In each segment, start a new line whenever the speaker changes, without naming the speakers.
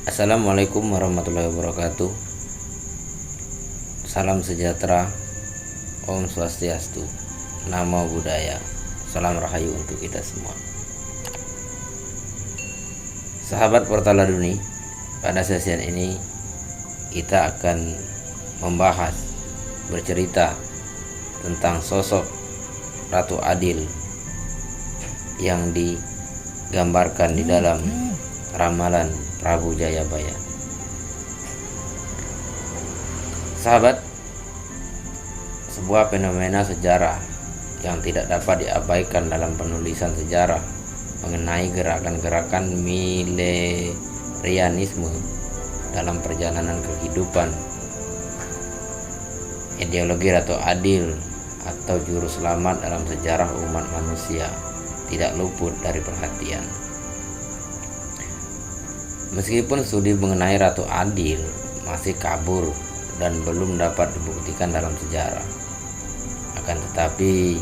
Assalamualaikum warahmatullahi wabarakatuh. Salam sejahtera, Om Swastiastu, Namo Buddhaya, salam rahayu untuk kita semua. Sahabat Portaladuni, pada sesian ini kita akan membahas, bercerita tentang sosok Ratu Adil yang digambarkan di dalam ramalan Prabu Jayabaya. Sahabat, sebuah fenomena sejarah yang tidak dapat diabaikan dalam penulisan sejarah mengenai gerakan-gerakan milenialisme dalam perjalanan kehidupan. Ideologi Ratu Adil atau juru selamat dalam sejarah umat manusia tidak luput dari perhatian. Meskipun studi mengenai Ratu Adil masih kabur dan belum dapat dibuktikan dalam sejarah, akan tetapi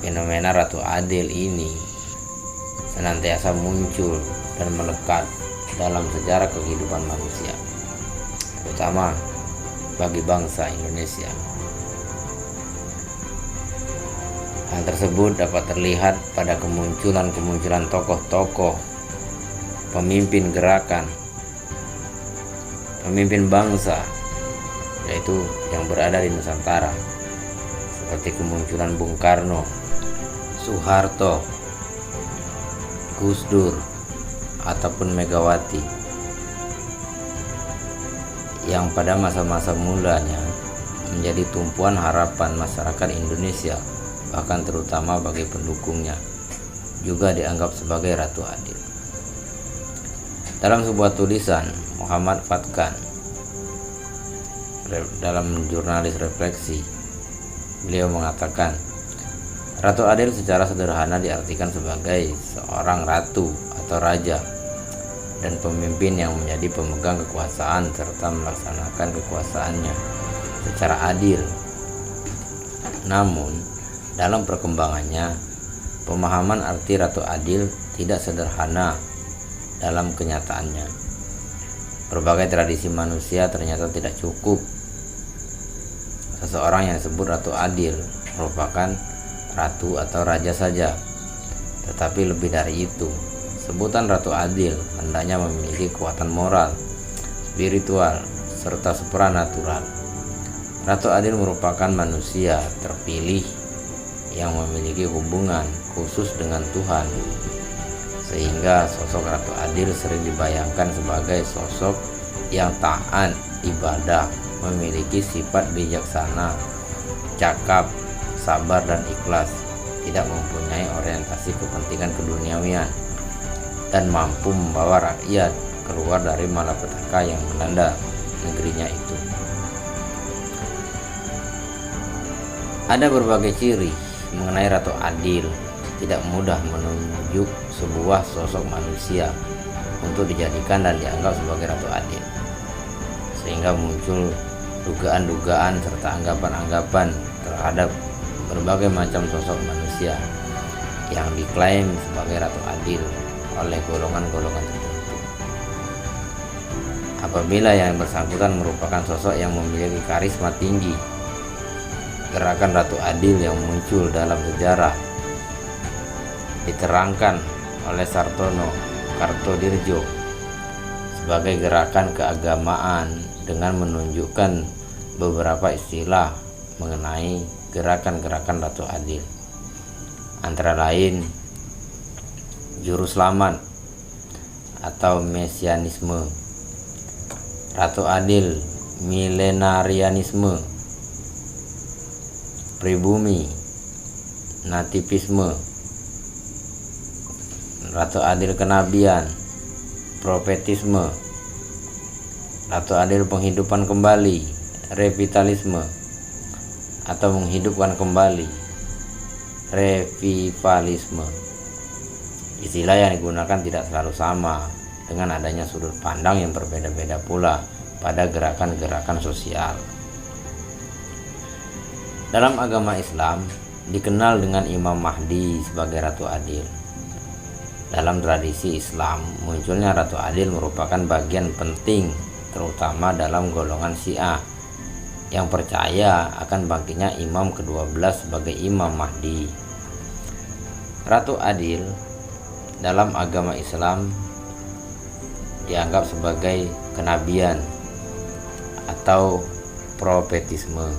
fenomena Ratu Adil ini senantiasa muncul dan melekat dalam sejarah kehidupan manusia, terutama bagi bangsa Indonesia. Hal tersebut dapat terlihat pada kemunculan tokoh-tokoh pemimpin gerakan, pemimpin bangsa, yaitu yang berada di Nusantara, seperti kemunculan Bung Karno, Soeharto, Gus Dur, ataupun Megawati, yang pada masa-masa mulanya menjadi tumpuan harapan masyarakat Indonesia, bahkan terutama bagi pendukungnya, juga dianggap sebagai Ratu Adil. Dalam sebuah tulisan, Muhammad Fatkan dalam jurnalis refleksi, beliau mengatakan, Ratu Adil secara sederhana diartikan sebagai seorang ratu atau raja dan pemimpin yang menjadi pemegang kekuasaan serta melaksanakan kekuasaannya secara adil. Namun, dalam perkembangannya, pemahaman arti Ratu Adil tidak sederhana dalam kenyataannya. Berbagai tradisi manusia ternyata tidak cukup. Seseorang yang disebut Ratu Adil merupakan ratu atau raja saja, tetapi lebih dari itu. Sebutan Ratu Adil hendaknya memiliki kekuatan moral, spiritual, serta supranatural. Ratu Adil merupakan manusia terpilih yang memiliki hubungan khusus dengan Tuhan, sehingga sosok Ratu Adil sering dibayangkan sebagai sosok yang taat ibadah, memiliki sifat bijaksana, cakap, sabar dan ikhlas, tidak mempunyai orientasi kepentingan keduniawian, dan mampu membawa rakyat keluar dari malapetaka yang melanda negerinya itu. Ada berbagai ciri mengenai Ratu Adil. Tidak mudah menunjuk sebuah sosok manusia untuk dijadikan dan dianggap sebagai Ratu Adil, sehingga muncul dugaan-dugaan serta anggapan-anggapan terhadap berbagai macam sosok manusia yang diklaim sebagai Ratu Adil oleh golongan-golongan tertentu. Apabila yang bersangkutan merupakan sosok yang memiliki karisma tinggi, gerakan Ratu Adil yang muncul dalam sejarah diterangkan oleh Sartono Kartodirjo sebagai gerakan keagamaan dengan menunjukkan beberapa istilah mengenai gerakan-gerakan Ratu Adil, antara lain juru selamat atau mesianisme, Ratu Adil milenarianisme, pribumi, nativisme, Ratu Adil kenabian, profetisme, Ratu Adil penghidupan kembali, revitalisme atau menghidupkan kembali, revivalisme. Istilah yang digunakan tidak selalu sama, dengan adanya sudut pandang yang berbeda-beda pula pada gerakan-gerakan sosial. Dalam agama Islam dikenal dengan Imam Mahdi sebagai Ratu Adil. Dalam tradisi Islam, munculnya Ratu Adil merupakan bagian penting terutama dalam golongan Syiah yang percaya akan bangkitnya Imam ke-12 sebagai Imam Mahdi. Ratu Adil dalam agama Islam dianggap sebagai kenabian atau profetisme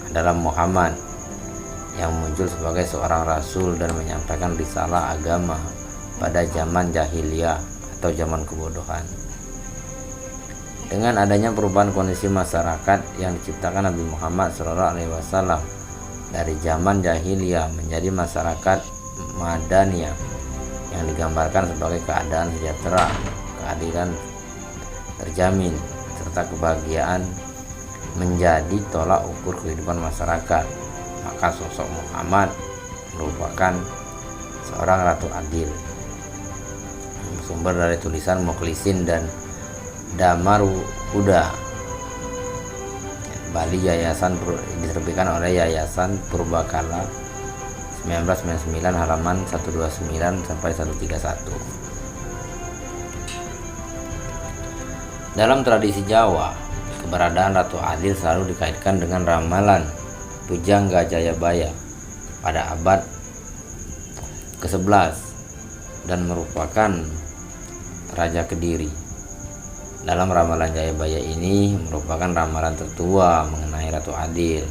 dalam Muhammad yang muncul sebagai seorang rasul dan menyampaikan risalah agama pada zaman jahiliyah atau zaman kebodohan. Dengan adanya perubahan kondisi masyarakat yang diciptakan Nabi Muhammad SAW dari zaman jahiliyah menjadi masyarakat madaniyah yang digambarkan sebagai keadaan sejahtera, keadilan terjamin, serta kebahagiaan menjadi tolak ukur kehidupan masyarakat, maka sosok Muhammad merupakan seorang Ratu Adil. Sumber dari tulisan Mukhlisin dan Damaru Huda Bali, diterbitkan oleh Yayasan Purbakala 1999, halaman 129 sampai 131. Dalam tradisi Jawa, keberadaan Ratu Adil selalu dikaitkan dengan ramalan Pujangga Jayabaya pada abad ke-11 dan merupakan Raja Kediri. Dalam ramalan Jayabaya ini merupakan ramalan tertua mengenai Ratu Adil.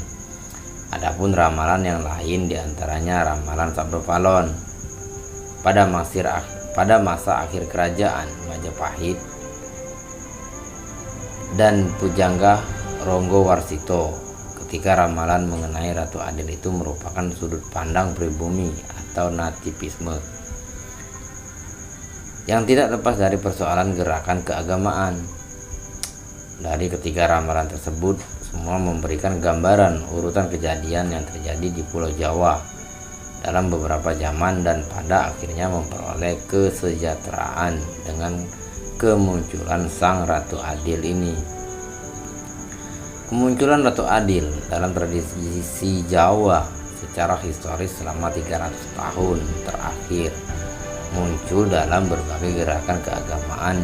Adapun ramalan yang lain diantaranya ramalan Sabdopalon pada masa akhir kerajaan Majapahit dan Pujangga Ronggo Warsito ketika ramalan mengenai Ratu Adil itu merupakan sudut pandang pribumi atau nativisme yang tidak lepas dari persoalan gerakan keagamaan. Dari ketiga ramalan tersebut, semua memberikan gambaran urutan kejadian yang terjadi di Pulau Jawa dalam beberapa zaman dan pada akhirnya memperoleh kesejahteraan dengan kemunculan Sang Ratu Adil ini. Kemunculan Ratu Adil dalam tradisi Jawa secara historis selama 300 tahun terakhir muncul dalam berbagai gerakan keagamaan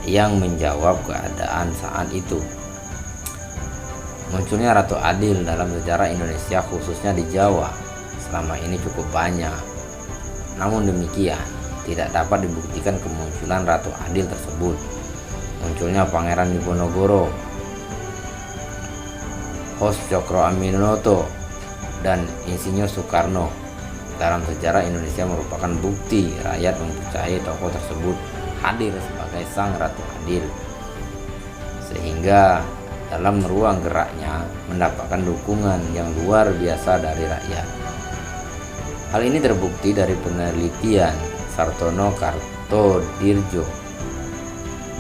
yang menjawab keadaan saat itu. Munculnya Ratu Adil dalam sejarah Indonesia khususnya di Jawa selama ini cukup banyak. Namun demikian, tidak dapat dibuktikan kemunculan Ratu Adil tersebut. Munculnya Pangeran Diponegoro, Hos Cokro Aminoto, dan Insinyur Soekarno dalam sejarah Indonesia merupakan bukti rakyat mempercayai tokoh tersebut hadir sebagai Sang Ratu Adil, sehingga dalam ruang geraknya mendapatkan dukungan yang luar biasa dari rakyat. Hal ini terbukti dari penelitian Sartono Kartodirjo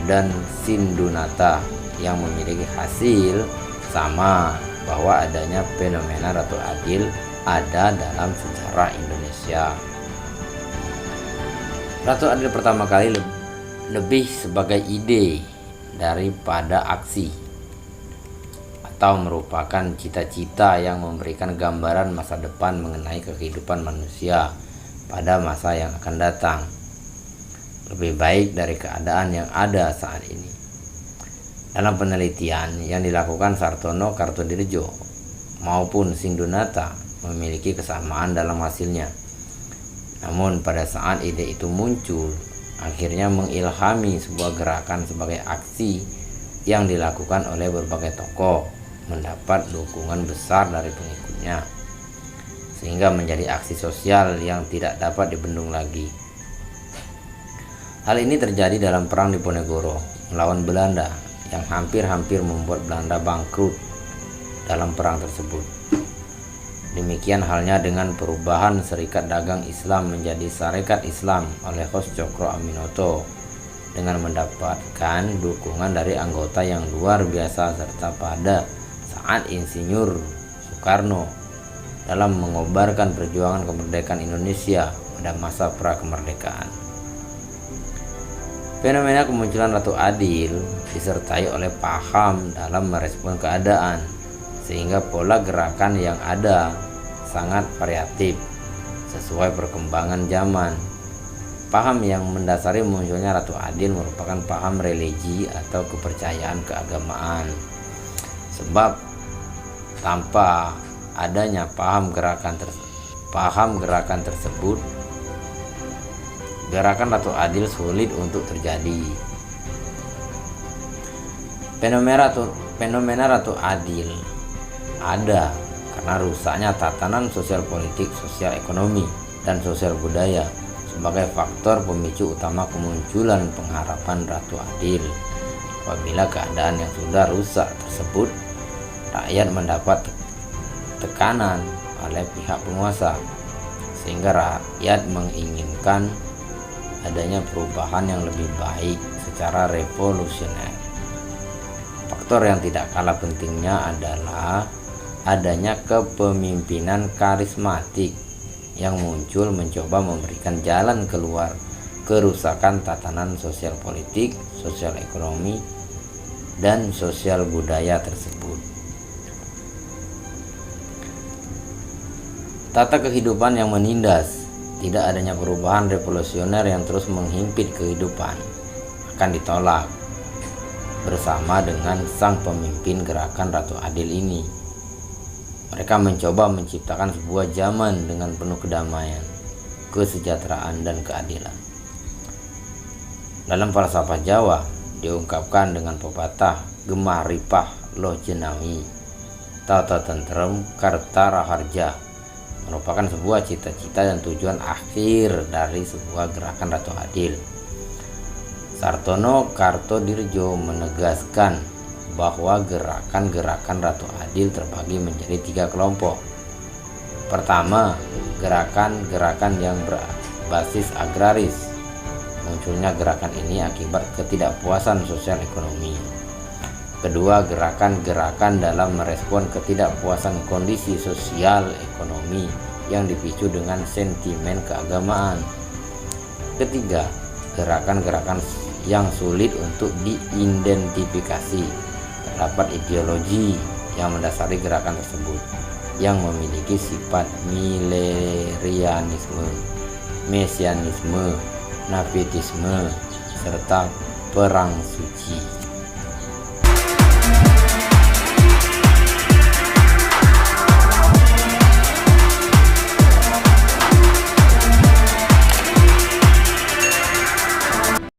dan Sindunata yang memiliki hasil sama bahwa adanya fenomena Ratu Adil ada dalam sejarah Indonesia. Ratu Adil pertama kali lebih sebagai ide daripada aksi, atau merupakan cita-cita yang memberikan gambaran masa depan mengenai kehidupan manusia pada masa yang akan datang, lebih baik dari keadaan yang ada saat ini. Dalam penelitian yang dilakukan Sartono Kartodirjo maupun Sindunata memiliki kesamaan dalam hasilnya. Namun pada saat ide itu muncul, akhirnya mengilhami sebuah gerakan sebagai aksi yang dilakukan oleh berbagai tokoh, mendapat dukungan besar dari pengikutnya, sehingga menjadi aksi sosial yang tidak dapat dibendung lagi. Hal ini terjadi dalam Perang Diponegoro melawan Belanda yang hampir-hampir membuat Belanda bangkrut dalam perang tersebut. Demikian halnya dengan perubahan Serikat Dagang Islam menjadi Sarekat Islam oleh Hos Cokro Aminoto dengan mendapatkan dukungan dari anggota yang luar biasa, serta pada saat Insinyur Soekarno dalam mengobarkan perjuangan kemerdekaan Indonesia pada masa pra-kemerdekaan. Fenomena kemunculan Ratu Adil disertai oleh paham dalam merespon keadaan, sehingga pola gerakan yang ada sangat variatif sesuai perkembangan zaman. Paham yang mendasari munculnya Ratu Adil merupakan paham religi atau kepercayaan keagamaan. Sebab tanpa adanya paham gerakan tersebut, gerakan Ratu Adil sulit untuk terjadi. Fenomena Ratu Adil ada karena rusaknya tatanan sosial politik, sosial ekonomi, dan sosial budaya sebagai faktor pemicu utama kemunculan pengharapan Ratu Adil. Apabila keadaan yang sudah rusak tersebut, rakyat mendapat tekanan oleh pihak penguasa, sehingga rakyat menginginkan adanya perubahan yang lebih baik secara revolusioner. Faktor yang tidak kalah pentingnya adalah adanya kepemimpinan karismatik yang muncul mencoba memberikan jalan keluar kerusakan tatanan sosial politik, sosial ekonomi, dan sosial budaya tersebut. Tata kehidupan yang menindas, tidak adanya perubahan revolusioner yang terus menghimpit kehidupan, akan ditolak bersama dengan sang pemimpin gerakan Ratu Adil ini. Mereka mencoba menciptakan sebuah zaman dengan penuh kedamaian, kesejahteraan, dan keadilan. Dalam falsafah Jawa diungkapkan dengan pepatah gemah ripah loh jenawi, tata tentrem karta raharja, merupakan sebuah cita-cita dan tujuan akhir dari sebuah gerakan Ratu Adil. Sartono Kartodirjo menegaskan bahwa gerakan-gerakan Ratu Adil terbagi menjadi 3 kelompok. Pertama, gerakan-gerakan yang berbasis agraris. Munculnya gerakan ini akibat ketidakpuasan sosial ekonomi. Kedua, gerakan-gerakan dalam merespon ketidakpuasan kondisi sosial ekonomi yang dipicu dengan sentimen keagamaan. Ketiga, gerakan-gerakan yang sulit untuk diidentifikasi. Terdapat ideologi yang mendasari gerakan tersebut yang memiliki sifat milerianisme, mesianisme, napitisme, serta perang suci.